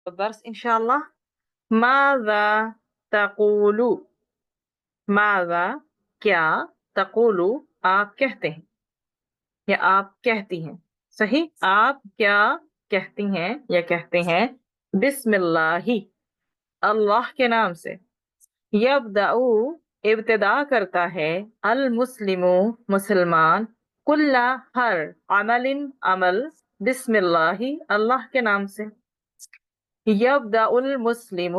درس انشاءاللہ. ماذا تقولو. ماذا کیا، تقولو آپ کہتے ہیں یا آپ کہتی ہیں. صحیح، آپ کیا کہتی ہیں یا کہتے ہیں. بسم اللہ، اللہ کے نام سے. یبدأ ابتدا کرتا ہے. المسلم مسلمان. کل ہر. عمل عمل. بسم اللہ اللہ کے نام سے. یبدأ المسلم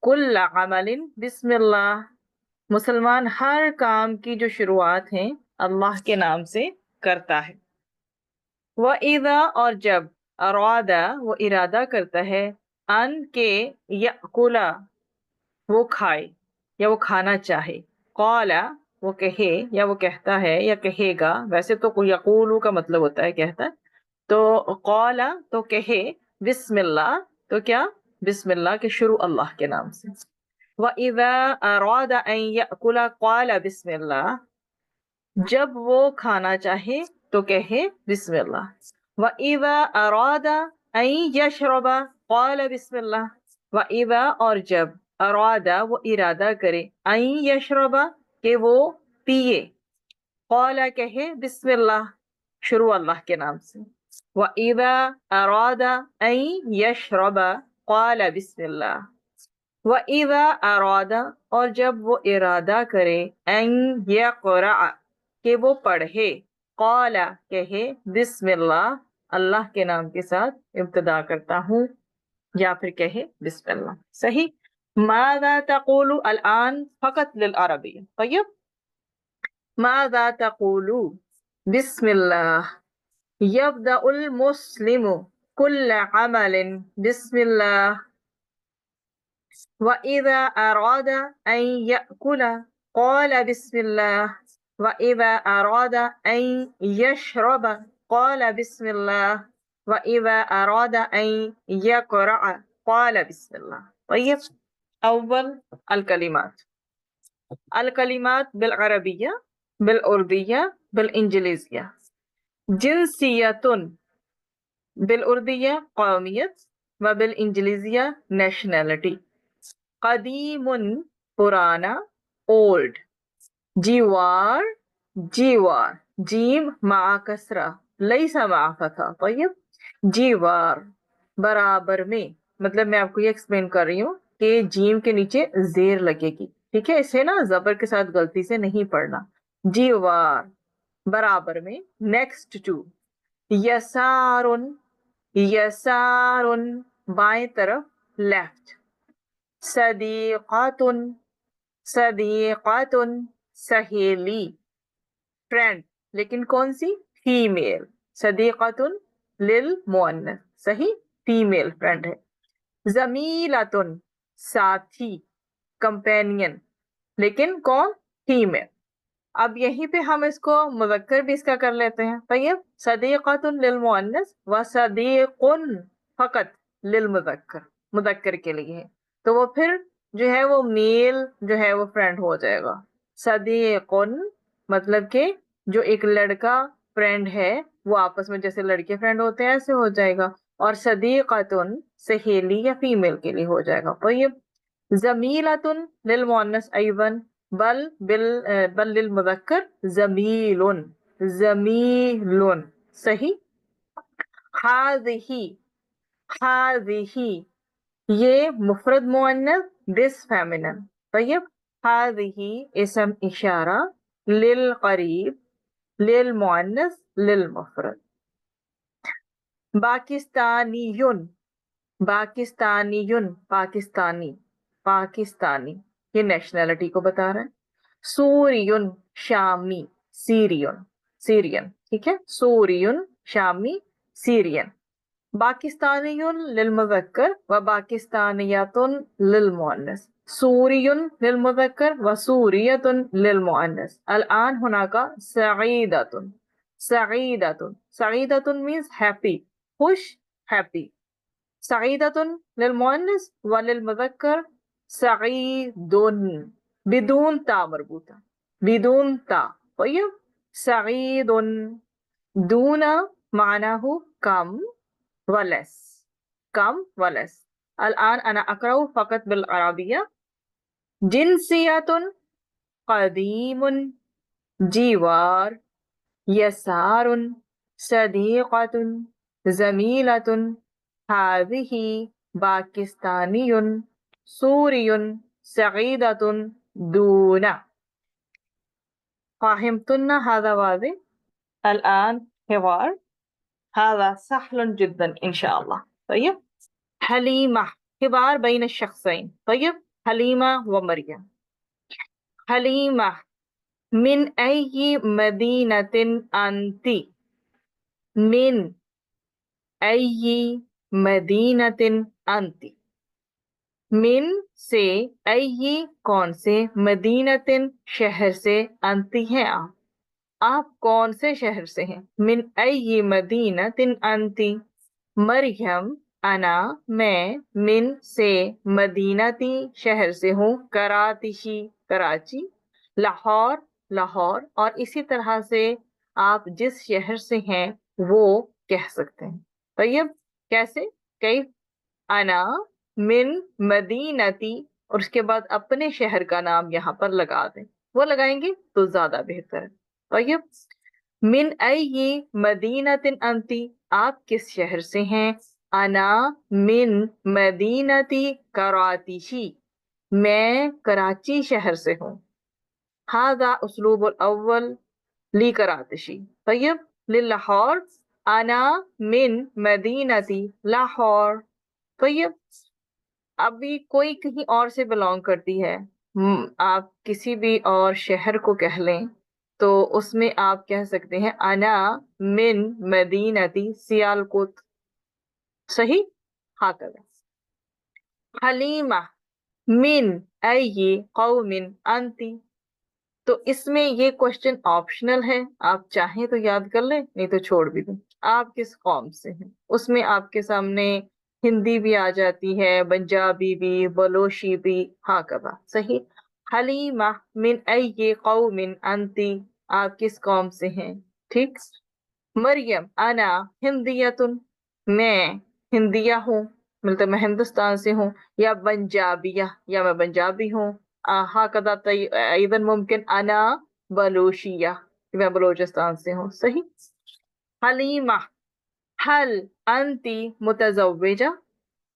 کل عمل بسم اللہ. مسلمان ہر کام کی جو شروعات ہیں اللہ کے نام سے کرتا ہے. وَإِذَا اور جب. ارادہ وہ ارادہ کرتا ہے. ان کے یأکل وہ کھائے یا وہ کھانا چاہے. قال وہ کہے یا وہ کہتا ہے یا کہے گا. ویسے تو یقول کا مطلب ہوتا ہے کہتا ہے. تو قال تو کہے. بسم اللہ تو کیا، بسم اللہ کے شروع اللہ کے نام سے. وَإِذَا أَرَادَ أَن يَأْكُلَ قَالَ بسم اللہ. جب وہ کھانا چاہے تو کہے بسم اللہ. وَإِذَا أَرَادَ أَن يَشْرَبَ قَالَ بسم اللہ. وَإِذَا اور جب. ارادہ وہ ارادہ کرے. ان یشرب کہ وہ پیے. قال کہے بسم اللہ شروع اللہ کے نام سے. وَإِذَا أَرَادَ أَن يَشْرَبَ قَالَ بسم اللہ. وَإِذَا أَرَادَ اور جب وہ ارادہ کرے. أَن يَقْرَأ کہ وہ پڑھے. قال کہے بسم اللہ اللہ کے نام کے ساتھ ابتدا کرتا ہوں، یا پھر کہے بسم اللہ. صحیح. ماذا تقول الآن فقط للعربی. طیب. ماذا تقول. بسم اللہ. یبدأ المسلم کل عمل بسم اللہ. وَإِذَا أَرَادَ أَن يَأْكُلَ قَالَ بسم اللہ. وَإِذَا أَرَادَ أَن يَشْرَبَ قَالَ بسم اللہ. وَإِذَا أَرَادَ أَن يَقْرَأ قَالَ بسم اللہ. طيب. اول الکلمات. الکلمات بالعربیہ، بالاردیہ، بالانجلیزیہ. جنسیت بالاردیہ قومیت و بالانجلیزیہ نیشنلٹی. قدیم پرانا اولڈ. جیوار جیوار جیم مع کسرہ لیس مع فتح. طیب. جیوار برابر میں، مطلب میں آپ کو یہ ایکسپلین کر رہی ہوں کہ جیم کے نیچے زیر لگے گی، ٹھیک ہے، اسے نا زبر کے ساتھ غلطی سے نہیں پڑھنا. جیوار برابر میں. Next to. یسار یسار بائیں طرف لیفٹ. صدیقات صدیقات سہیلی فرینڈ، لیکن کون سی، فیمیل. صدیقات للمؤنث، صحیح، فیمیل فرینڈ ہے. زمیلۃ ساتھی، کمپینین، لیکن کون، فیمیل. اب یہیں پہ ہم اس کو مذکر بھی اس کا کر لیتے ہیں. طیب. صدیقۃ للمؤنث و صدیق فقط للمذکر، مذکر کے لیے ہے، تو وہ پھر جو ہے وہ میل جو ہے وہ فرینڈ ہو جائے گا. صدیق مطلب کہ جو ایک لڑکا فرینڈ ہے، وہ آپس میں جیسے لڑکے فرینڈ ہوتے ہیں ایسے ہو جائے گا. اور صدیقۃ سہیلی یا فیمیل کے لیے ہو جائے گا. طیب. زمیلۃ للمؤنث ایضاً بل للمذکر زمیل زمیل. صحیح. ہاذہ ہاذہ یہ مفرد مؤنث، دس فیمنن. طیب. ہاذہ اسم اشارہ، للقریب، للمؤنث، للمفرد. پاکستانیون پاکستانیون پاکستانی پاکستانی یہ نیشنلٹی کو بتا رہا ہے. سوریون شامی، سیرین سیرین، ٹھیک ہے، سوریون شامی، سیرین. پاکستانیون للمذکر و پاکستانیات للمؤنث. سوریون للمذکر و سوریت للمؤنث. الآن هناك سعیدۃ سعیدۃ سعیدۃ means happy، خوش، happy. سعیدۃ للمؤنث وللمذکر سعید بدون تا مربوطہ، بدون تا. طيب. سعید دون معناه کم ولس، کم ولس. الآن أنا أقرأ فقط بالعربية. جنسية قديم جوار يسار صديقة زميلة هذه باكستاني سوري سعيدة دون. فهمتن هذا واضح؟ الآن حوار هذا سهل جدا إن شاء الله. طيب حليمة حوار بين الشخصين. طيب حليمة ومريم. حليمة من أي مدينة أنت؟ من أي مدينة أنت؟ من سے أي کون سے مدینة شہر سے انتی ہیں آپ کون سے شہر سے ہیں؟ من أي مدينة أنت؟ مریم انا میں من سے مدینتی شہر سے ہوں کراتشی کراچی لاہور لاہور اور اسی طرح سے آپ جس شہر سے ہیں وہ کہہ سکتے ہیں. طیب کیسے؟ کیف انا من مدینتی اور اس کے بعد اپنے شہر کا نام یہاں پر لگا دیں. وہ لگائیں گے تو زیادہ بہتر ہے. طیب من ای مدینت انتی آپ کس شہر سے ہیں؟ انا من مدینتی کراتشی میں کراچی شہر سے ہوں. هذا اسلوب الاول لکراتشی. طیب للاہور انا من مدینتی لاہور. طیب ابھی کوئی کہیں اور سے بلونگ کرتی ہے آپ کسی بھی اور شہر کو کہہ لیں تو اس میں آپ کہہ سکتے ہیں انا من مدینتی سیالکوٹ. صحیح؟ ہاکذا. حلیمہ من ای قوم انتی. تو اس میں یہ کوشچن آپشنل ہے، آپ چاہیں تو یاد کر لیں نہیں تو چھوڑ بھی دیں. آپ کس قوم سے ہیں اس میں آپ کے سامنے ہندی بھی آ جاتی ہے، پنجابی بھی، بلوچی بھی، ہاکذا. صحیح. حلیمہ من ای قوم انتی آپ کس قوم سے ہیں. ٹھیک. مریم انا ہندیتن میں ہندیہ ہوں مطلب میں ہندوستان سے ہوں، یا پنجابیہ یا میں پنجابی ہوں. ہاکذا ایضا ممکن انا بلوشیہ میں بلوچستان سے ہوں. صحیح. حلیمہ حل انتی متزوجہ.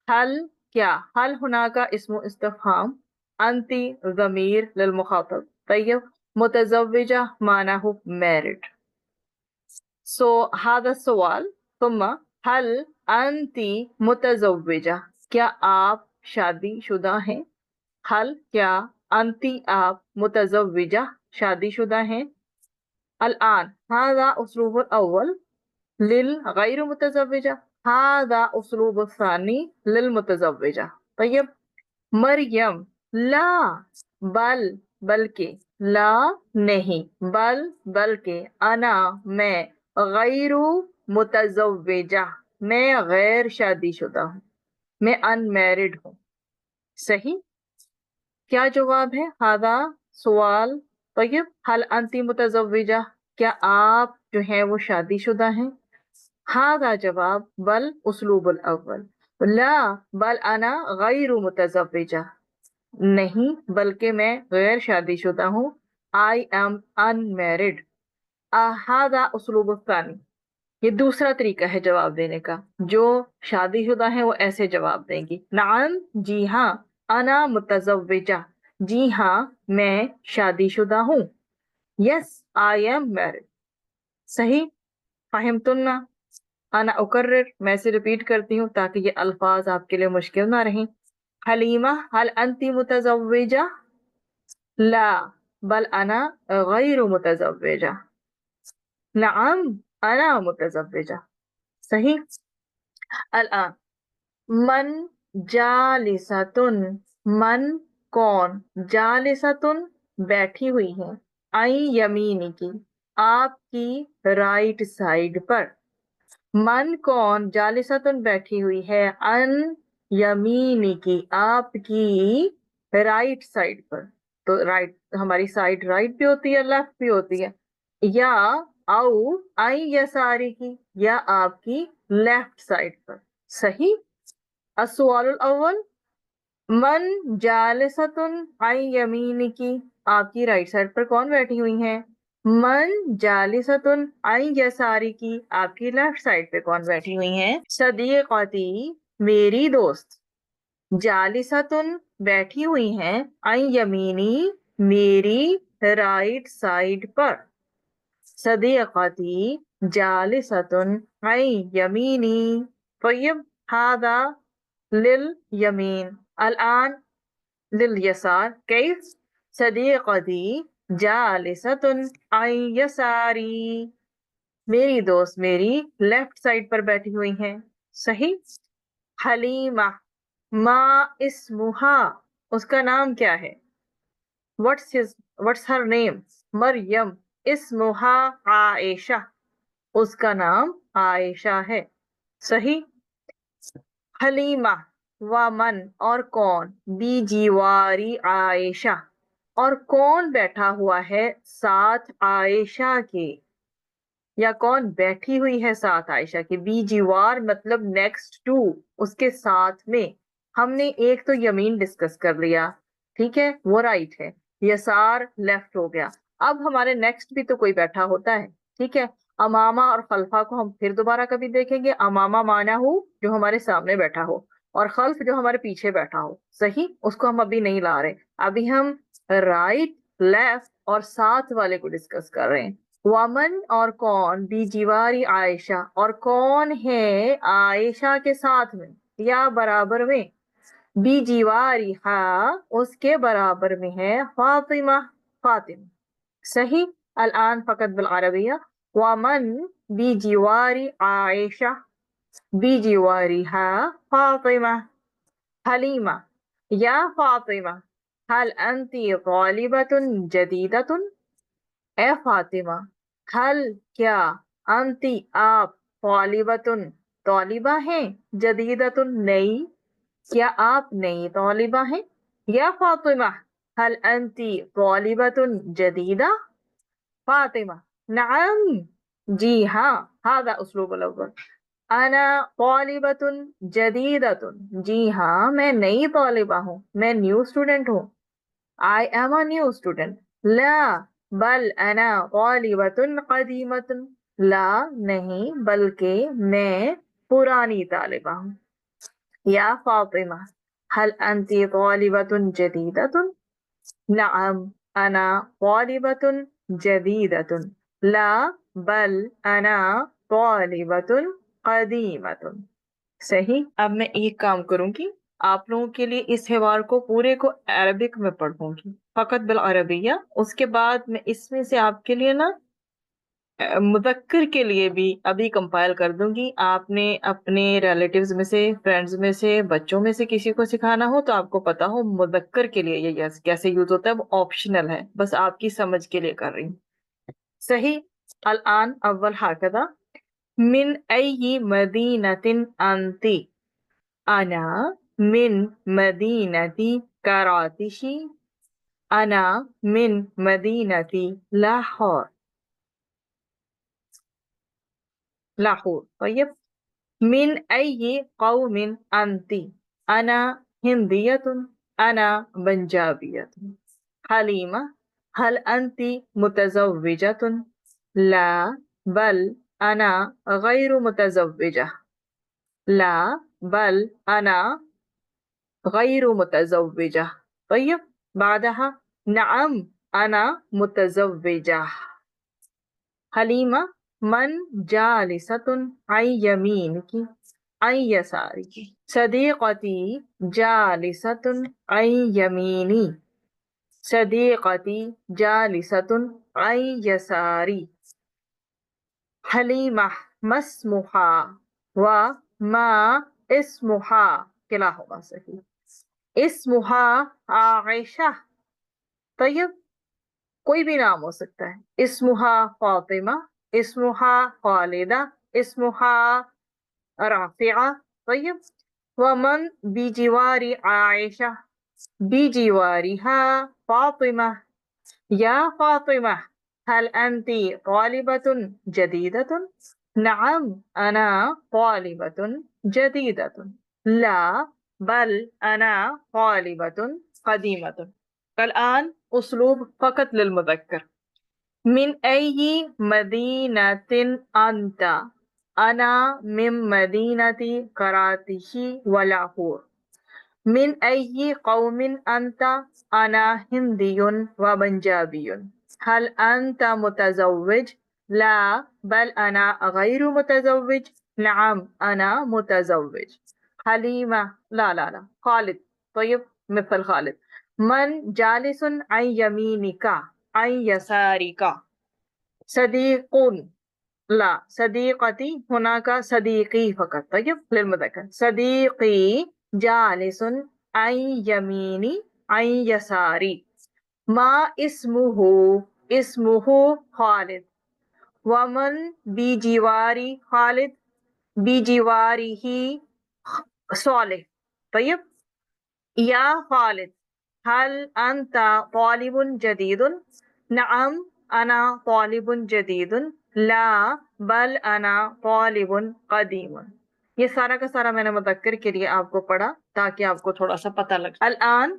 حل کیا؟ حل ہونا کا اسم استفہام، انتی ضمیر للمخاطب. طیب متزوجہ معنی ہو میرڈ. سو هذا السؤال. ثم هل انتی متزوجہ کیا آپ شادی شدہ ہیں؟ حل کیا انتی آپ متزوجہ شادی شدہ ہیں؟ الآن هذا اسلوب الاول للغیر متزوجہ، هذا اسلوب الثانی للمتزوجہ. طیب مریم لا بل بلکہ لا نہیں بل بلکہ انا میں غیر متزوجہ میں غیر شادی شدہ ہوں، میں ان میرڈ ہوں. صحیح. کیا جواب ہے؟ ہذا سوال. طیب حل انتی متزوجہ کیا آپ جو ہیں وہ شادی شدہ ہیں؟ ہذا جواب بل اسلوب الاول. لا بل انا غیر متزوجہ نہیں بلکہ میں غیر شادی شدہ ہوں. I am unmarried. هذا اسلوب الثانی. یہ دوسرا طریقہ ہے جواب دینے کا. جو شادی شدہ ہیں وہ ایسے جواب دیں گی. نعم جی ہاں، انا متزوجہ جی ہاں میں شادی شدہ ہوں. یس آئی ایم میرڈ. صحیح. فہمتن؟ انا اکرر میں سے ریپیٹ کرتی ہوں تاکہ یہ الفاظ آپ کے لیے مشکل نہ رہیں. حلیمہ هل انتی متزوجہ؟ لا بل انا غیر متزوجہ. نعم انا متزوجہ. صحیح. الان من جالستن من کون جالستن بیٹھی ہوئی ہے آئی یمینی کی آپ کی رائٹ سائڈ پر. من کون جالستن بیٹھی ہوئی ہے ان یمینی کی آپ کی رائٹ سائڈ پر. تو رائٹ ہماری سائڈ رائٹ بھی ہوتی ہے لیفٹ بھی ہوتی ہے. یا او آئی یساری کی یا آپ کی لیفٹ سائڈ پر. صحیح. السؤال الاول، من جالسۃ عن یمینک، آپ کی رائٹ سائڈ پر کون بیٹھی ہوئی ہیں؟ من جالسۃ عن یسارک، آپ کی لیفٹ سائڈ پہ کون بیٹھی ہوئی ہیں؟ صدیقتی، میری دوست، جالسۃ بیٹھی ہوئی ہیں، عن یمینی، میری رائٹ سائڈ پر، صدیقتی جالسۃ عن یمینی. طیب، هذا للیمین، الآن لليسار. كيف؟ صديقتي جالسة عن يساري، میری دوست میری لیفٹ سائڈ پر بیٹھی ہوئی ہیں. صحیح. حلیمہ، ما اسمہا، اس کا نام کیا ہے؟ what's her name؟ مریم، اسمہا عائشہ، اس کا نام عائشہ ہے. صحیح. حلیمہ ومن، اور کون، بی جیواری عائشہ، اور کون بیٹھا ہوا ہے ساتھ عائشہ کے، یا کون بیٹھی ہوئی ہے ساتھ عائشہ کے. بی جیوار مطلب نیکسٹ ٹو، اس کے ساتھ میں. ہم نے ایک تو یمین ڈسکس کر لیا، ٹھیک ہے، وہ رائٹ ہے، یسار لیفٹ ہو گیا. اب ہمارے نیکسٹ بھی تو کوئی بیٹھا ہوتا ہے، ٹھیک ہے. امامہ اور خلفہ کو ہم پھر دوبارہ کبھی دیکھیں گے. امامہ مانا ہو جو ہمارے سامنے بیٹھا ہو، اور خلف جو ہمارے پیچھے بیٹھا ہو. صحیح، اس کو ہم ابھی نہیں لا رہے، ابھی ہم رائٹ، لیفٹ اور ساتھ والے کو ڈسکس کر رہے ہیں. ومن، اور کون، بی جیواری عائشہ، اور کون ہے عائشہ کے ساتھ میں یا برابر میں. بی جیواری ہا، اس کے برابر میں ہے فاطمہ، فاطمہ. صحیح. الآن فقط بالعربیہ. ومن بی جیواری عائشہ، بی جیواری ہا فاطمہ. حلیمہ، یا فاطمہ، هل انت طالبۃ جدیدۃ، اے فاطمہ، حل کیا، انتی آپ، طالبۃ طالبہ ہیں، جدیدۃ نئی، کیا آپ نئی طالبہ ہیں. یا فاطمہ، حل انتی طالبۃ جدیدہ. فاطمہ، نعم، جی ہاں، هذا اسلوب الاول. انا طالبۃ جدیدۃ، جی ہاں میں نئی طالبہ ہوں، میں نیو اسٹوڈنٹ ہوں. I am a new student. لا بل انا طالبۃ قدیمۃ، لا نہیں بلکہ میں پرانی طالبہ ہوں. یا فاطمہ، هل انت طالبۃ جدیدۃ. نعم انا طالبۃ جدیدۃ، لا بل انا طالبۃ قدیمۃ. صحیح. اب میں ایک کام کروں گی، آپ لوگوں کے لیے اس حوار کو پورے کو عربک میں پڑھوں گی، فقط بالعربیہ. اس کے بعد میں اس میں سے آپ کے لیے نا مذکر کے لیے بھی ابھی کمپائل کر دوں گی. آپ نے اپنے ریلیٹیوز میں سے، فرینڈز میں سے، بچوں میں سے کسی کو سکھانا ہو تو آپ کو پتا ہو مذکر کے لیے یہ کیسے یوز ہوتا ہے. وہ آپشنل ہے، بس آپ کی سمجھ کے لیے کر رہی ہوں. صحیح. الآن اول ہاکذا، من ای مدینۃ انتی، انا من مدینتی کراچی، انا من مدینتی لاہور. لاہور. طيب. من أي قوم أنت؟ أنا هندية، أنا بنجابية. حليمة، هل أنت متزوجة؟ لا بل أنا غير متزوجة. لا بل أنا غير متزوجة. طيب. بعدها نعم أنا متزوجة. حلیمہ، من جالسۃ عن یمینک، عن یسارک. صدیقتی جالسۃ عن یمینی، صدیقتی جالسۃ عن یساری. حلیمہ، ما اسمہا و ما اسمہا، کلا ہوگا صحیح. اسمہا عائشہ. طیب، کوئی بھی نام ہو سکتا ہے. اسمہا فاطمہ، اسمہا خالدہ، اسمہا رافعہ. طیب. ومن بجوار عائشہ، بجوارها فاطمہ. یا فاطمہ، هل انت طالبۃ جدیدۃ؟ نعم انا طالبۃ جدیدۃ. لا بل أنا طالبة قديمة. الآن أسلوب فقط للمذكر. من أي مدينة أنت؟ أنا من مدينة كراتشي ولاهور. من أي قوم أنت؟ أنا هندي وبنجابي. هل أنت متزوج؟ لا بل أنا غير متزوج. نعم أنا متزوج. حليمة لا خالد. طيب مثل خالد. من جالس عن يمينك عن يسارك؟ صديق لا صديقتي. هناك صديقي فقط. طيب للمذكر. صديقي جالس عن يميني عن يساري. ما اسمه؟ اسمه خالد. ومن بجوار خالد؟ بجواره صالح. طيب يا خالد هل أنت طالب جديد؟ نعم أنا طالب جديد. لا بل أنا طالب قديم. یہ سارا کا سارا میں نے مذکر کے لیے آپ کو پڑھا تاکہ آپ کو تھوڑا سا پتہ لگ. الآن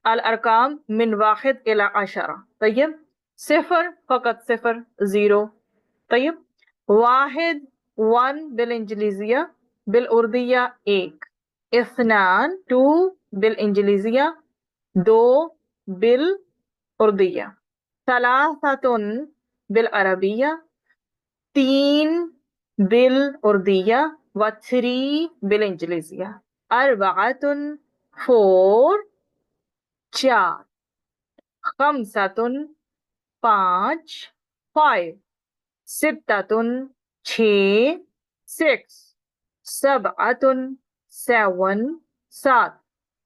الارقام من واحد الى عشرة. طيب صفر فقط صفر زيرو. طيب واحد 1 بالإنجليزية، بالأردية ایک. اثنان 2 بالإنجليزية، دو بالأردية. ثلاثة بالعربية، تین بالأردية و 3 بالإنجليزية. أربعة 4 چار. خمسة 5 5. ستة 6 6. سبعة 7 7.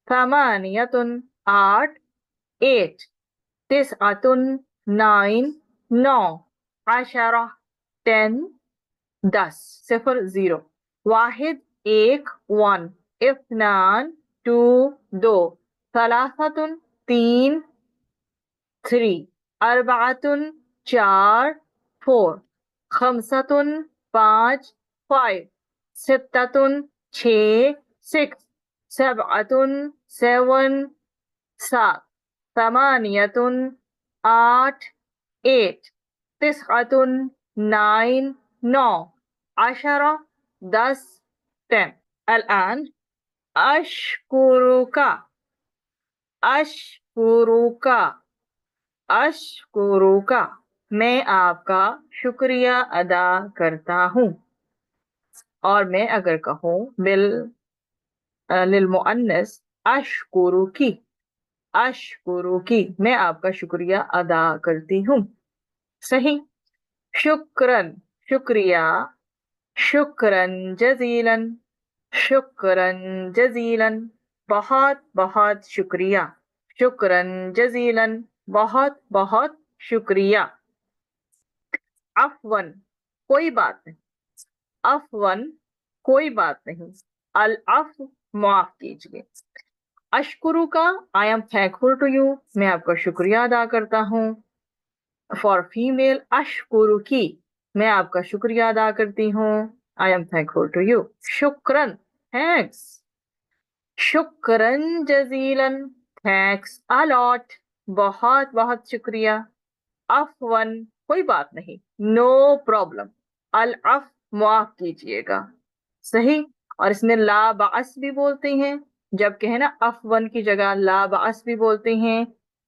ثمانية 8 8. تسعة 9 9. عشرة 10 10 صفر زیرو. واحد ایک 1. اثنان 2 2. ثلاثة 3 3. أربعة 4 4. خمسة 5 5. ستة 6 6. سبعة 7 7. ثمانية 8 8. تسعة 9 9. عشرة 10 10. الآن أشكرك أشكرك اشکرک. میں آپ کا شکریہ ادا کرتا ہوں. اور میں اگر کہوں للمؤنث اشکرکی اشکرکی میں آپ کا شکریہ ادا کرتی ہوں. صحیح. شکرن شکریہ. شکرن جزیلا شکرن جزیلا بہت بہت شکریہ. شکرن جزیلا بہت بہت شکریہ. عفواً کوئی بات نہیں. عفواً کوئی بات نہیں. العفو معاف کیجیے. اشکرو کا I am thankful to you میں آپ کا شکریہ ادا کرتا ہوں. فار فیمیل اشکرکی میں آپ کا شکریہ ادا کرتی ہوں. I am thankful to you. شکراً thanks. شکراً جزیلاً thanks a lot بہت بہت شکریہ. عفواً کوئی بات نہیں no problem. العفو معاف کیجیے گا. صحیح. اور اس میں لا بأس بھی بولتے ہیں جب کہ ہے نا عفواً کی جگہ لا بأس بھی بولتے ہیں.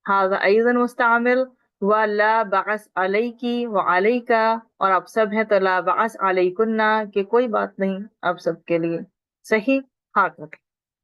ھذا ایضا مستعمل ولا بأس علیکی وعلیکا اور آپ سب ہیں تو لا بأس علیکن کہ کوئی بات نہیں آپ سب کے لیے. صحیح. ہاتھ رکھیں.